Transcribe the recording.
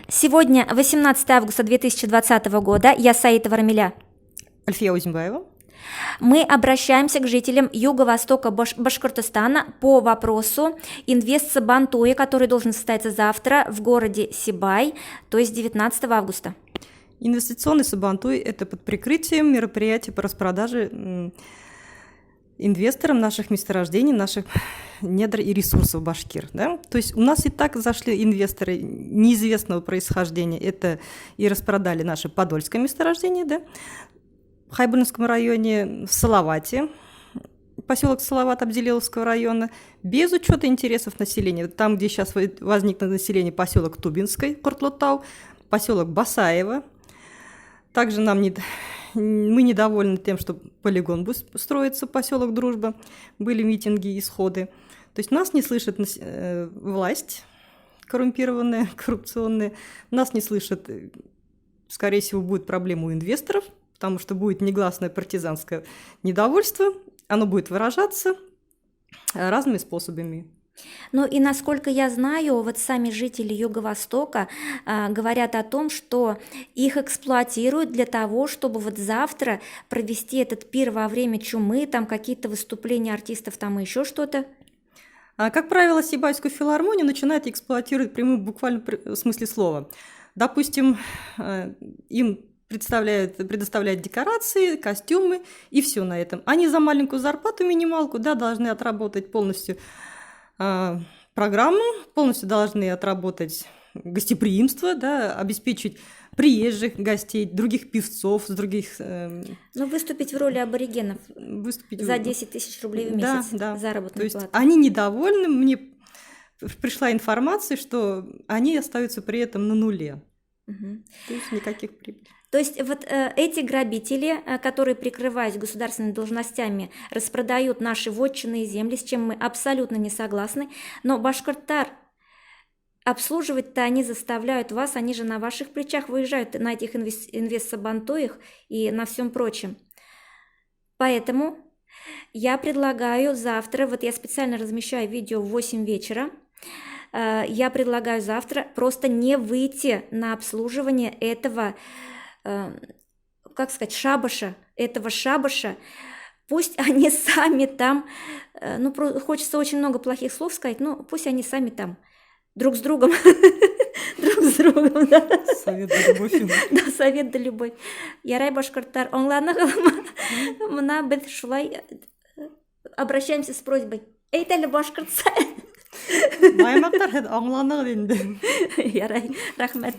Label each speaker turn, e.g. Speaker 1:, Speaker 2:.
Speaker 1: Сегодня 18 августа 2020 года. Я Саитова Рамиля.
Speaker 2: Альфия Узимбаева.
Speaker 1: Мы обращаемся к жителям юго-востока Башкортостана по вопросу инвестсабантуя, который должен состояться завтра в городе Сибай, то есть 19 августа.
Speaker 2: Инвестиционный сабантуй – это под прикрытием мероприятий по распродаже инвесторам наших месторождений, наших недр и ресурсов Башкир. Да? То есть у нас и так зашли инвесторы неизвестного происхождения. Это и распродали наше подольское месторождение, да? В Хайбулинском районе, в Салавате, поселок Салават Абдилеловского района, без учета интересов населения. Там, где сейчас возникло население, поселок Тубинской, Кортлотау, поселок Басаево. Также мы недовольны тем, что полигон будет строиться, поселок Дружба. Были митинги и сходы. То есть нас не слышит власть коррумпированная, коррупционная. Нас не слышит, скорее всего, будет проблема у инвесторов, потому что будет негласное партизанское недовольство. Оно будет выражаться разными способами.
Speaker 1: Ну и насколько я знаю, вот сами жители Юго-Востока говорят о том, что их эксплуатируют для того, чтобы вот завтра провести этот пир во время чумы, там какие-то выступления артистов, там и еще что-то.
Speaker 2: Как правило, Сибайскую филармонию начинают эксплуатировать в прямом буквальном смысле слова. Допустим, им предоставляют декорации, костюмы и все на этом. Они за маленькую зарплату, минималку, да, должны отработать полностью программу, полностью должны отработать гостеприимство, да, обеспечить приезжих гостей, других певцов, с других...
Speaker 1: выступить в роли аборигенов за 10 тысяч рублей в месяц,
Speaker 2: да.
Speaker 1: Заработная
Speaker 2: плата.
Speaker 1: То есть
Speaker 2: они недовольны, мне пришла информация, что они остаются при этом на нуле. То есть никаких прибылей.
Speaker 1: То есть вот эти грабители, которые, прикрываясь государственными должностями, распродают наши вотчинные земли, с чем мы абсолютно не согласны, но Башкортар обслуживать-то они заставляют вас, они же на ваших плечах выезжают на этих инвестсабантуях и на всем прочем. Поэтому я предлагаю завтра, вот я специально размещаю видео в 8 вечера, я предлагаю завтра просто не выйти на обслуживание этого, шабаша, пусть они сами там, хочется очень много плохих слов сказать, но пусть они сами там, друг с другом, да.
Speaker 2: Совет да любовь.
Speaker 1: Да, совет да любовь. Ярай Башкортар, оңланы ғылыма, мына біз шулай обращаемся с просьбой. Әйтәлі башкортса.
Speaker 2: Баймақтар, аңланы енді.
Speaker 1: Ярай, рахмет.